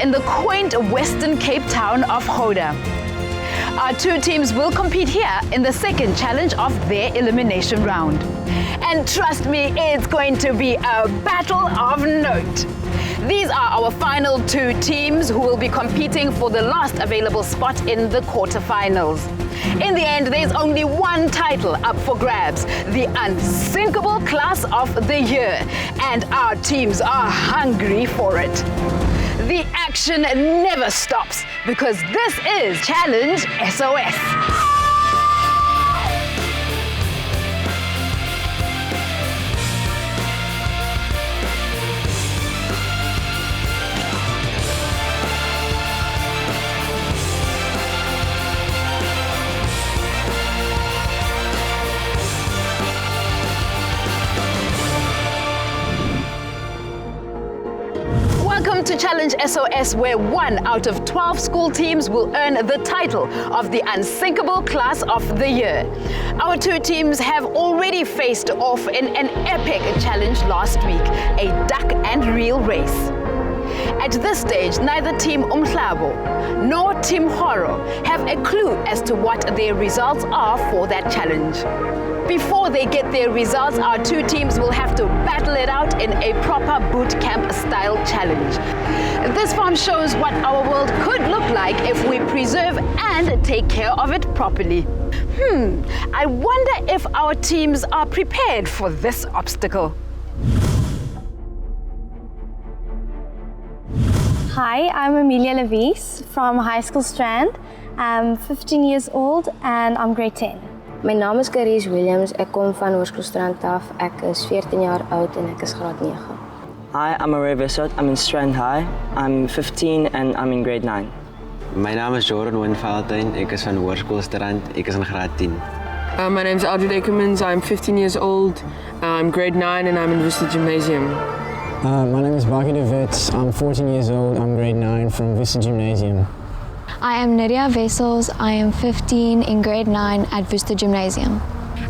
in the quaint western Cape town of Gouda. Our two teams will compete here in the second challenge of their elimination round. And trust me, it's going to be a battle of note. These are our final two teams who will be competing for the last available spot in the quarterfinals. In the end, there's only one title up for grabs, the Unsinkable Class of the Year, and our teams are hungry for it. The action never stops because this is Challenge SOS. Welcome to Challenge SOS, where 1 out of 12 school teams will earn the title of the Unsinkable Class of the Year. Our two teams have already faced off in an epic challenge last week, a duck and reel race. At this stage, neither Team Umhlaba nor Team Kgoro have a clue as to what their results are for that challenge. Before they get their results, our two teams will have to battle it out in a proper boot camp style challenge. This farm shows what our world could look like if we preserve and take care of it properly. I wonder if our teams are prepared for this obstacle. Hi, I'm Amelia Levies from High School Strand. I'm 15 years old and I'm grade 10. My naam is Caries Williams. Ek kom van Hoërskool Strand af. Ek is 14 jaar oud en ek is graad 9. Hi, I'm Array Vissot. I'm in Strand High. I'm 15 and I'm in grade 9. My naam is Jordan Winveldtuin. Ek is van Hoërskool Strand. Ek is in graad 10. My name is Aldred Eckermans. I'm 15 years old. I'm grade 9 and I'm in Vista Gymnasium. My name is Baki de Wits. I'm 14 years old. I'm grade 9 from Vista Gymnasium. I am Nadia Wessels. I am 15 in grade 9 at Vista Gymnasium.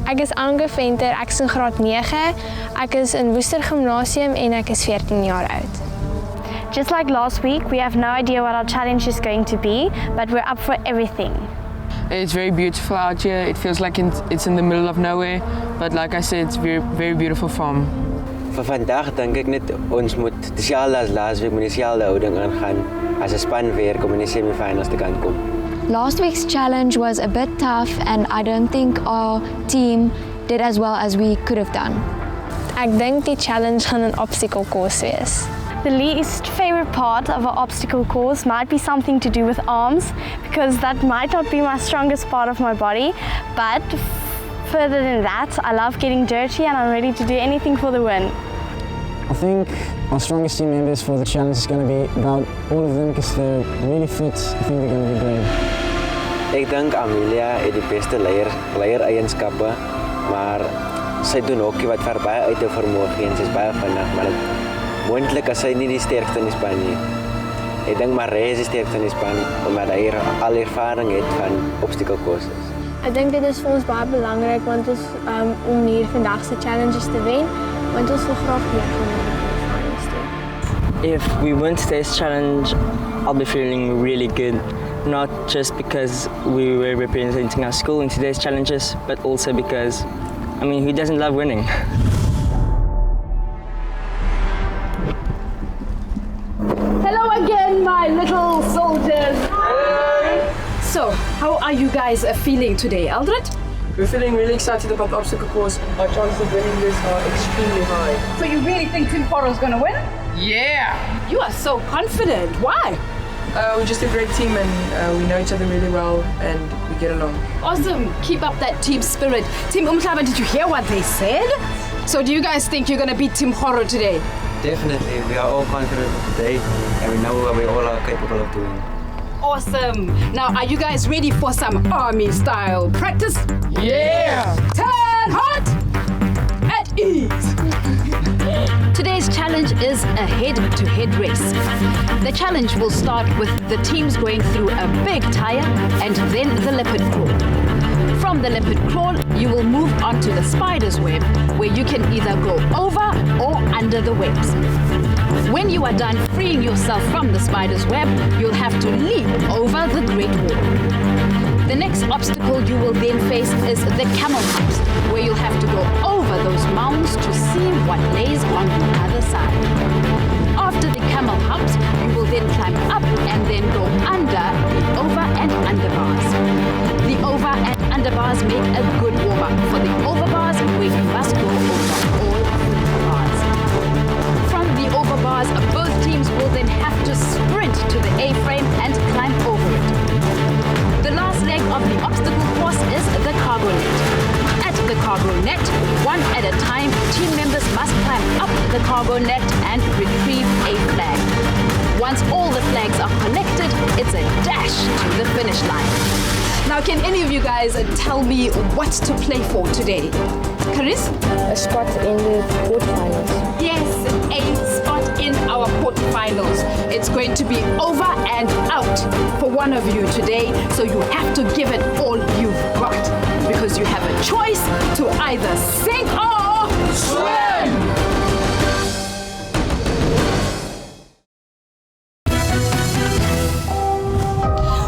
Ek is Ange Venter. Ek is in graad 9. Ek is in Worcester Gymnasium en ek is 14 jaar oud. Just like last week, we have no idea what our challenge is going to be, but we're up for everything. It's very beautiful out here. It feels like it's in the middle of nowhere, but like I said, it's very, very beautiful farm. Vir vandag dink ek net ons moet dieselfde as laasweek met dieselfde houding aangaan as 'n span werk om in die semifinals te kan kom. Last week's challenge was a bit tough and I don't think our team did as well as we could have done. Ek dink die challenge gaan 'n obstacle course wees. The least favorite part of an obstacle course might be something to do with arms, because that might not be my strongest part of my body, but further than that, I love getting dirty and I'm ready to do anything for the win. I think our strongest team members for the challenge is going to be about all of them because they're really fit. I think they're going to be great. Ek dink Amelia het die beste leier-eienskappe, maar sy doen hokkie wat ver baie uit haar vermoë gee en sy's baie vinnig, maar moontlik as sy nie die sterkste in die span nie. Ek dink Maree is die sterkste in die span omdat hy al ervaring het van obstacle courses. Ek dink dit is vir ons baie belangrik want ons om hier vandag se challenges te wen, want ons wil graag meer gaan in die finals toe. If we win today's challenge, I'll be feeling really good. Not just because we were representing our school in today's challenges, but also because, I mean, who doesn't love winning? Hello again, my little soldiers. So, how are you guys feeling today, Aldred? We're feeling really excited about the obstacle course. Our chances of winning this are extremely high. So you really think Team Kgoro is going to win? Yeah! You are so confident. Why? We're just a great team and we know each other really well and we get along. Awesome. Keep up that team spirit. Team Umhlaba, did you hear what they said? So do you guys think you're going to beat Team Kgoro today? Definitely, we are all confident today and we know what we all are capable of doing. Awesome. Now, are you guys ready for some army style practice? Yeah! Turn hot at ease. Today's challenge is a head-to-head race. The challenge will start with the teams going through a big tire and then the leopard crawl. From From the leopard crawl, you will move on to the spider's web, where you can either go over or under the webs. When you are done freeing yourself from the spider's web, you'll have to leap over the Great Wall. The next obstacle you will then face is the camel humps, where you'll have to go over those mounds to see what lays on the other side. After the camel humps, you will then climb up and then go under the over and under bars. The over and under bars make a good warm-up for the over bars, where you must go over all the bars. From the over bars, both teams will then have to sprint to the A-frame and climb over it. The last leg of the obstacle course is the cargo net. At the cargo net, one at a time, team members must climb up the cargo net and retrieve a flag. Once all the flags are collected, it's a dash to the finish line. Now, can any of you guys tell me what to play for today? Caris? A spot in the quarterfinals. Yes, a spot in our quarterfinals. It's going to be over and out for one of you today, so you have to give it all you've got, because you have a choice to either sink or swim!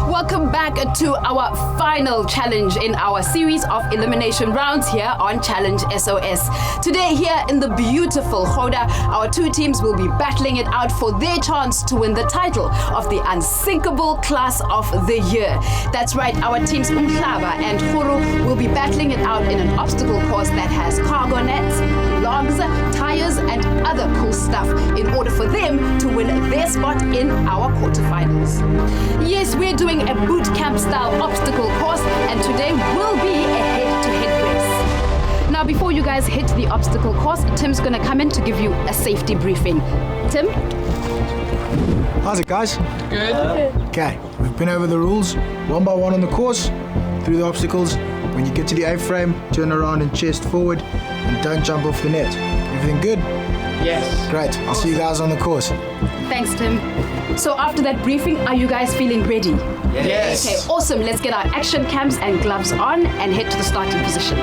Welcome back to our final challenge in our series of elimination rounds here on Challenge SOS. Today here in the beautiful Gouda, our two teams will be battling it out for their chance to win the title of the Unsinkable Class of the Year. That's right, our teams Umhlaba and Kgoro will be battling it out in an obstacle course that has cargo nets, logs, tires and other cool stuff in order for them to win their spot in our quarterfinals. Yes, we're doing a boot camp style obstacle course, and today will be a head-to-head race. Now, before you guys hit the obstacle course, Tim's gonna come in to give you a safety briefing. Tim? How's it, guys? Good. Okay, we've been over the rules one by one on the course, through the obstacles. When you get to the A-frame, turn around and chest forward, and don't jump off the net. Everything good? Yes. Great, I'll see you guys on the course. Thanks, Tim. So after that briefing, are you guys feeling ready? Yes. Okay, awesome. Let's get our action cams and gloves on and head to the starting position.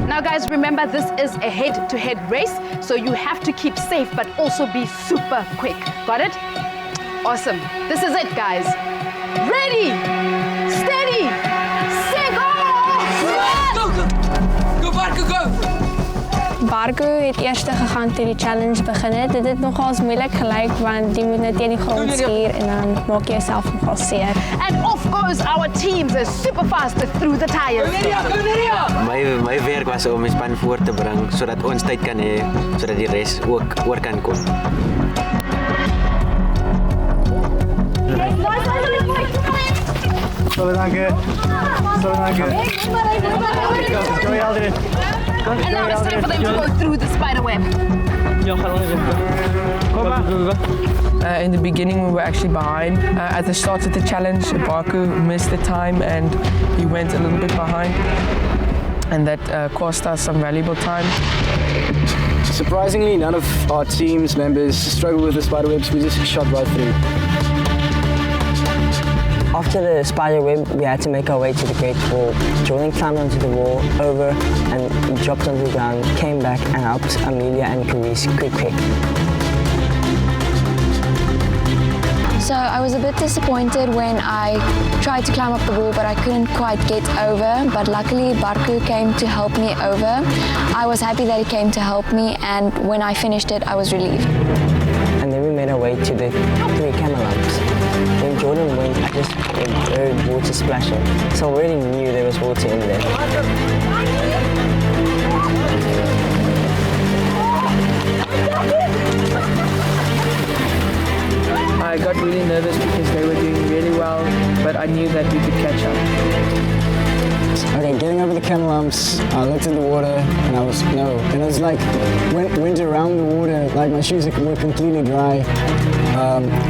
Now guys, remember this is a head-to-head race, so you have to keep safe but also be super quick. Got it? Awesome. This is it, guys. Ready, steady, sink off! Go, Barco, go! Barco het eerste gegaan toe die challenge begin het. Dit het nogals moeilik gelyk want jy moet net teen die grond skuur en dan maak jy jouself nogal seer. And off goes our teams super fast through the tires. My werk was om die span voor te bring sodat ons tyd kan hê sodat die res ook oor kan kom. Sorry, danke. Sorry, Aldrin. And now it's time for them to go through the spider web. In the beginning, we were actually behind. At the start of the challenge, Barco missed the time and he went a little bit behind. And that cost us some valuable time. Surprisingly, none of our team's members struggled with the spider webs. We just shot right through. After the spider web, we had to make our way to the Great Wall. Jordan climbed onto the wall, over, and dropped onto the ground, came back and helped Amelia and Caris quick. So I was a bit disappointed when I tried to climb up the wall, but I couldn't quite get over. But luckily, Barco came to help me over. I was happy that he came to help me, and when I finished it, I was relieved. And then we made our way to the 3 camel humps. When Jordan went, I just heard water splashing, so I already knew there was water in there. I got really nervous because they were doing really well, but I knew that we could catch up. Okay, getting over the camel humps, I looked at the water and I was like, went around the water, like my shoes were completely dry.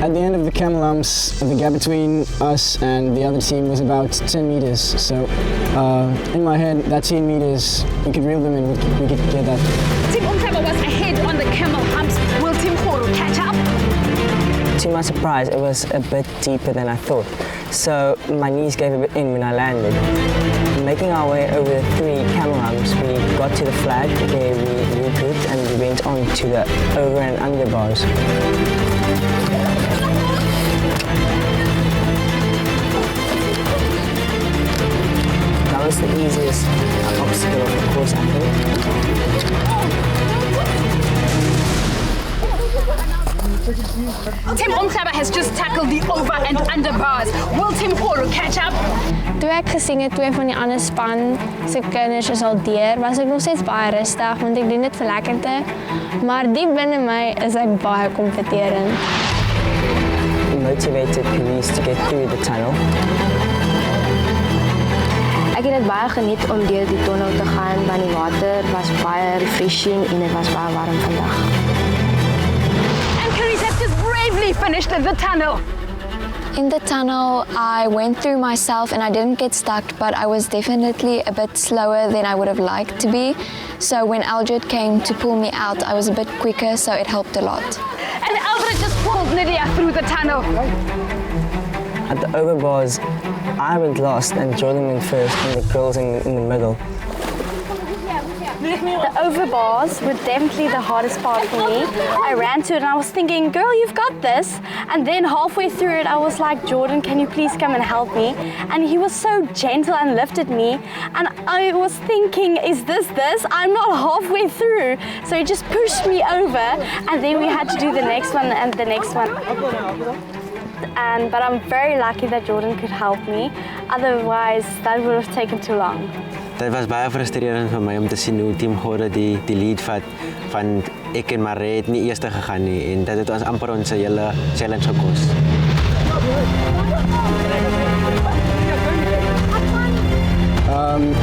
At the end of the camel humps, the gap between us and the other team was about 10 meters. So in my head, that 10 meters, we could reel them in, we could get that. Team Umhlaba was ahead on the camel humps. Will Team Kgoro catch up? To my surprise, it was a bit deeper than I thought. so my knees gave a bit in when I landed. Making our way over the 3 camel humps, we got to the flag where we regrouped and we went on to the over and under bars. That was the easiest obstacle of the course, I think. Team Umhlaba has just tackled the over and under bars. Will Team Kgoro catch up? Toe ek gesien het 2 van die ander span se kinders is al deur, was ek nog steeds baie rustig want ek doen dit vir lekkerte. Maar diep binne my is ek baie kompeterend. Motivated police to get through the tunnel. Ek het dit baie geniet om deur die tunnel te gaan, want die water was baie refreshing en dit was baie warm vandag. Bravely finished the tunnel. In the tunnel, I went through myself and I didn't get stuck, but I was definitely a bit slower than I would have liked to be. So when Aldred came to pull me out, I was a bit quicker, so it helped a lot. And Aldred just pulled Lydia through the tunnel. At the overbars, I went last and Jordan went first and the girls in the middle. The overbars were definitely the hardest part for me. I ran to it and I was thinking, girl, you've got this. And then halfway through it, I was like, Jordan, can you please come and help me? And he was so gentle and lifted me. And I was thinking, is this? I'm not halfway through. So he just pushed me over and then we had to do the next one and the next one. But I'm very lucky that Jordan could help me. Otherwise, that would have taken too long. Dit was baie frustrerend vir my om te sien hoe Team Kgoro die lead vat van ek en Marie het nie eerste gegaan nie en dit het ons amper ons hele challenge gekos.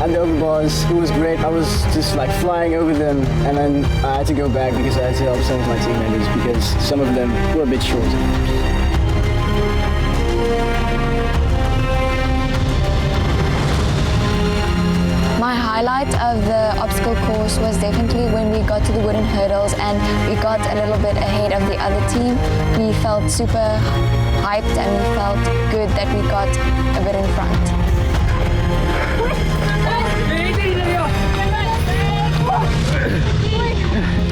At the overbars, it was great. I was just like flying over them and then I had to go back because I had to help some of my team members because some of them were a bit short. My highlight of the obstacle course was definitely when we got to the wooden hurdles and we got a little bit ahead of the other team. We felt super hyped and we felt good that we got a bit in front.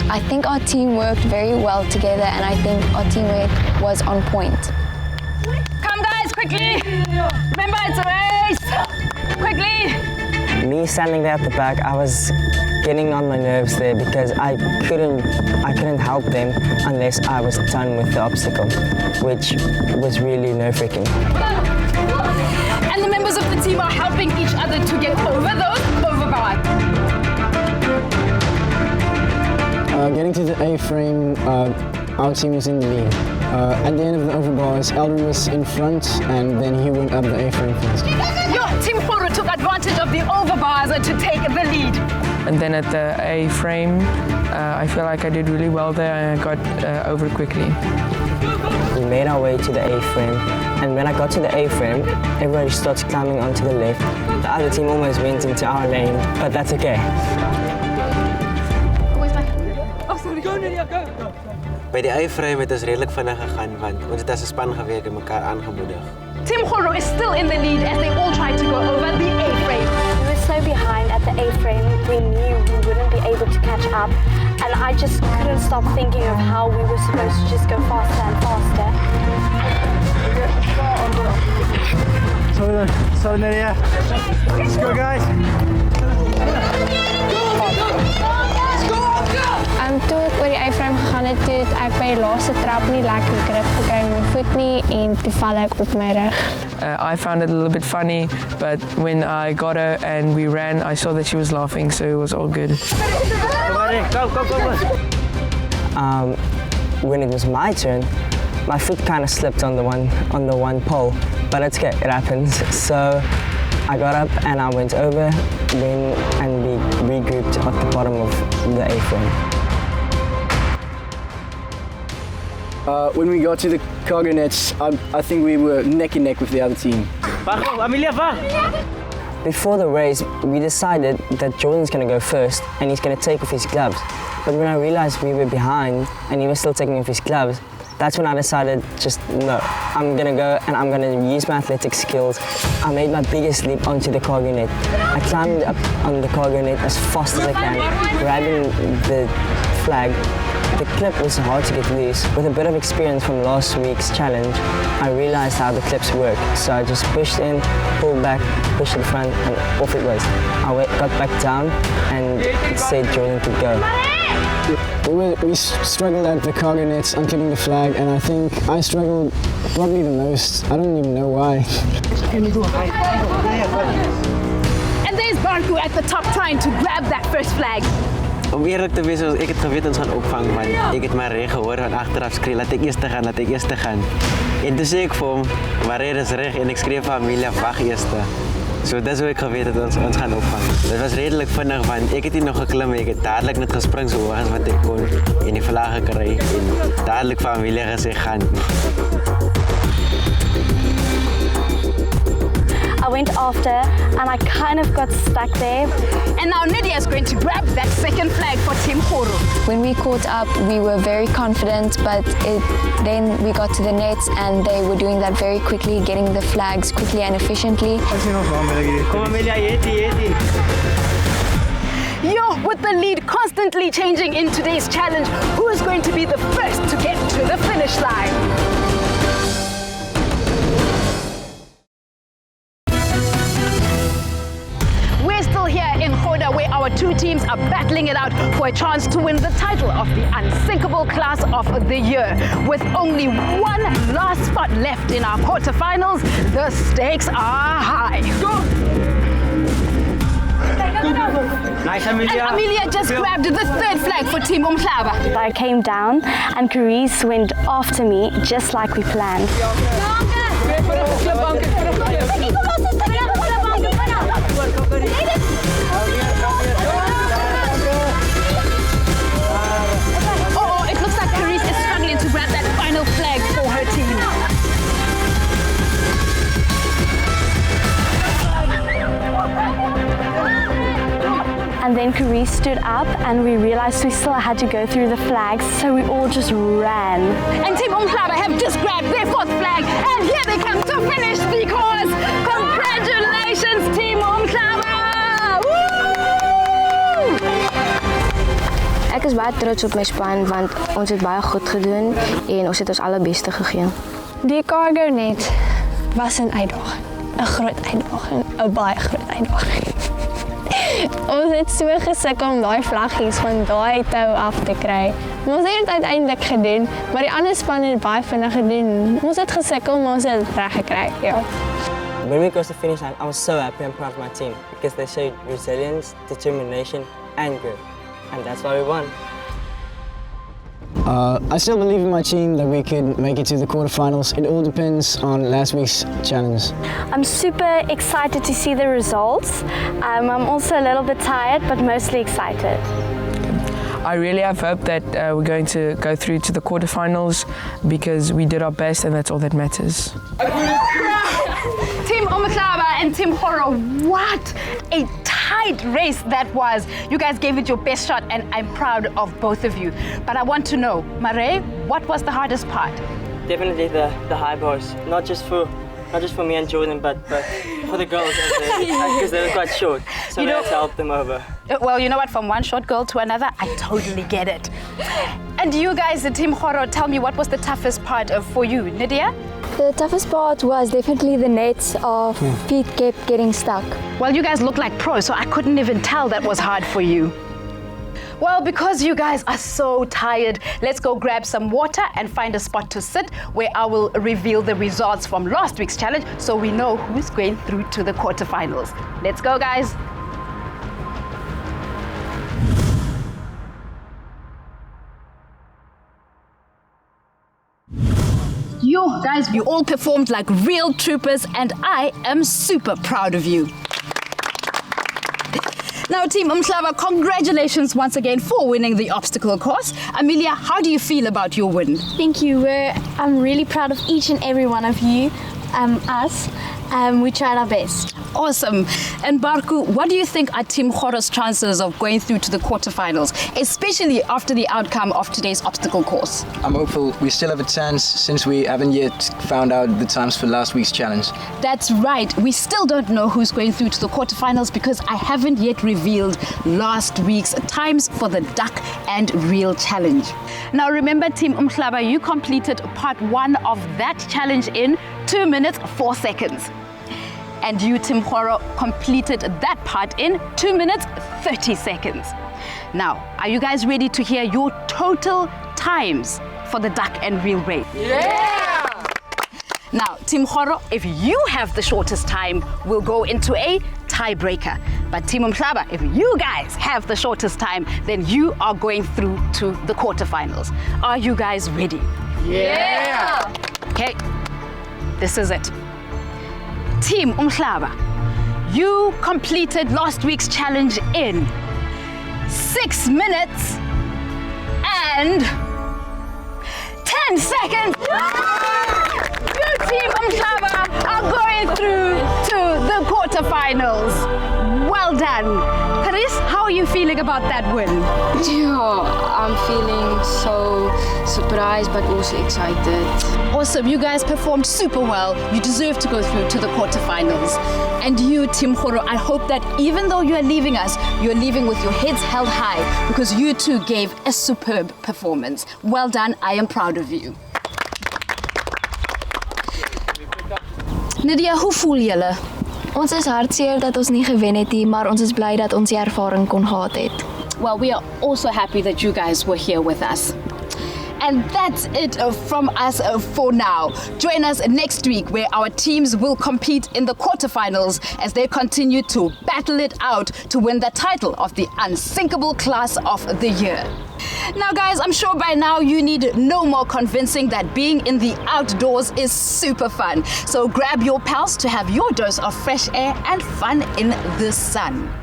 I think our team worked very well together and I think our teamwork was on point. Come guys, quickly! Remember, it's a race! Quickly! Me standing there at the back, I was getting on my nerves there because I couldn't help them unless I was done with the obstacle, which was really nerve-wracking. And the members of the team are helping each other to get over those overbars. Getting to the A-frame, our team was in the lead. At the end of the overbars, Aldrin was in front and then he went up the A-frame first. Your Team Kgoro took advantage of the overbars to take the lead. And then at the A-frame, I feel like I did really well there and I got over quickly. We made our way to the A-frame, and when I got to the A-frame, everybody started climbing onto the left. The other team almost went into our lane, but that's okay. By die A-frame het ons redelik vinnig gegaan want ons het as 'n span gewerk en mekaar aangemoedig. Team Kgoro is still in the lead as they all try to go over the A-frame. We were so behind at the A-frame, we knew we wouldn't be able to catch up. And I just couldn't stop thinking of how we were supposed to just go faster and faster. So Lydia, let's go guys. Toe ek oor die A-frame gegaan het, toe het ek by die laaste trap nie lekker grip gekry met my voet nie en toe val ek op my rug. I found it a little bit funny, but when I got her and we ran, I saw that she was laughing, so it was all good. When it was my turn, my foot kind of slipped on the one pole, but it's okay, it happens. So I got up and I went over, and we regrouped at the bottom of the A-frame. When we got to the cargo nets, I think we were neck and neck with the other team. Before the race, we decided that Jordan's going to go first and he's going to take off his gloves. But when I realized we were behind and he was still taking off his gloves, That's when I decided, just no, I'm gonna go and I'm gonna use my athletic skills. I made my biggest leap onto the cargo net. I climbed up on the cargo net as fast as I can, grabbing the flag. The clip was hard to get loose. With a bit of experience from last week's challenge, I realized how the clips work. So I just pushed in, pulled back, pushed to the front, and off it was. I got back down and it said Jordan to go. We struggled at the cargo nets, unclipping the flag, and I think I struggled probably the most. I don't even know why. And there's Barku at the top trying to grab that first flag. Om eerlijk te wees, ek het geweet ons gaan opvang, want ek het maar reg gehoor van agteraf skree, laat ek eers te gaan. En toe sê ek vir hom, maar reg is reg, en ek skree vir Amelia, wag eers. So dis hoe ek geweet het ons gaan opvang. Dit was redelik vinnig, want ek het nie nog geklim, ek het dadelik net gespring so hoog as wat ek kon, en die vlag gekry, en dadelik vir Amelia gesê, gaan. I went after and I kind of got stuck there. And now Nydia is going to grab that second flag for Team Kgoro. When we caught up, we were very confident, but then we got to the nets and they were doing that very quickly, getting the flags quickly and efficiently. Yo, with the lead constantly changing in today's challenge, who is going to be the first to get to the finish line? In Gouda, where our two teams are battling it out for a chance to win the title of the Unsinkable Class of the Year. With only one last spot left in our quarterfinals, the stakes are high. Nice, Amelia. And Amelia just grabbed the third flag for Team Umhlaba. I came down and Carice went after me just like we planned. Oh, it looks like Carice is struggling to grab that final flag for her team. And then Carice stood up and we realized we still had to go through the flags, so we all just ran. And Team Umhlaba have just grabbed their fourth flag, and here they come to finish the course. Congratulations, Team Umhlaba! Ek is baie trots op my span, want ons het baie goed gedoen en ons het ons allerbeste gegee. Die cargo net was 'n uitdaging, 'n groot uitdaging, 'n baie groot uitdaging. Ons het so gesukkel om daai vlaggies van daai tou af te kry. Maar ons het dit uiteindelik gedoen, maar die ander span het baie vinnig gedoen. Ons het gesukkel, maar ons het dit reg gekry. Ja. When we got to the finish line, I was so happy and proud of my team because they showed resilience, determination, and grit. And that's why we won. I still believe in my team that we could make it to the quarterfinals. It all depends on last week's challenge. I'm super excited to see the results. I'm also a little bit tired, but mostly excited. I really have hope that we're going to go through to the quarterfinals because we did our best and that's all that matters. Team Umhlaba and Team Kgoro, what a tight race that was. You guys gave it your best shot and I'm proud of both of you. But I want to know, Mare, what was the hardest part? Definitely the high bars, not just for me and Jordan, but for the girls because they were quite short, so we had to help them over. Well, you know what, from one short girl to another, I totally get it. And you guys, the Team Kgoro, tell me what was the toughest part for you, Nydia? The toughest part was definitely the nets. Our feet kept getting stuck. Well, you guys look like pros, so I couldn't even tell that was hard for you. Well, because you guys are so tired, let's go grab some water and find a spot to sit where I will reveal the results from last week's challenge so we know who's going through to the quarterfinals. Let's go, guys. Yo, guys, you all performed like real troopers and I am super proud of you. Now, Team Umhlaba, congratulations once again for winning the obstacle course. Amelia, how do you feel about your win? Thank you. I'm really proud of each and every one of you, us. We tried our best. Awesome. And Barku, what do you think are Team Kgoro's chances of going through to the quarterfinals, especially after the outcome of today's obstacle course? I'm hopeful we still have a chance since we haven't yet found out the times for last week's challenge. That's right. We still don't know who's going through to the quarterfinals because I haven't yet revealed last week's times for the duck and reel challenge. Now remember, Team Umhlaba, you completed part 1 of that challenge in 2 minutes 4 seconds. And you, Team Kgoro, completed that part in 2 minutes 30 seconds. Now, are you guys ready to hear your total times for the duck and reel race? Yeah! Now, Team Kgoro, if you have the shortest time, we'll go into a tiebreaker. But Team Umhlaba, if you guys have the shortest time, then you are going through to the quarterfinals. Are you guys ready? Yeah! Okay, this is it. Team Umhlaba, you completed last week's challenge in 6 minutes and 10 seconds. You, Team Umhlaba, are going through to the quarterfinals. Well done. Charis, how are you feeling about that win? I'm feeling so surprised but also excited. Awesome, you guys performed super well. You deserve to go through to the quarterfinals. And you, Team Kgoro, I hope that even though you are leaving us, you're leaving with your heads held high because you too gave a superb performance. Well done, I am proud of you. Nadia, hoe voel julle? Ons is hartseer dat ons nie gewen het nie, maar ons is bly dat ons die ervaring kon gehad het. Well, we are also happy that you guys were here with us. And that's it from us for now. Join us next week where our teams will compete in the quarterfinals as they continue to battle it out to win the title of the Unsinkable Class of the Year. Now guys, I'm sure by now you need no more convincing that being in the outdoors is super fun. So grab your pals to have your dose of fresh air and fun in the sun.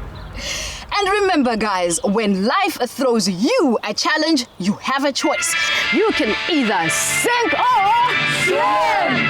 And remember guys, when life throws you a challenge, you have a choice. You can either sink or swim!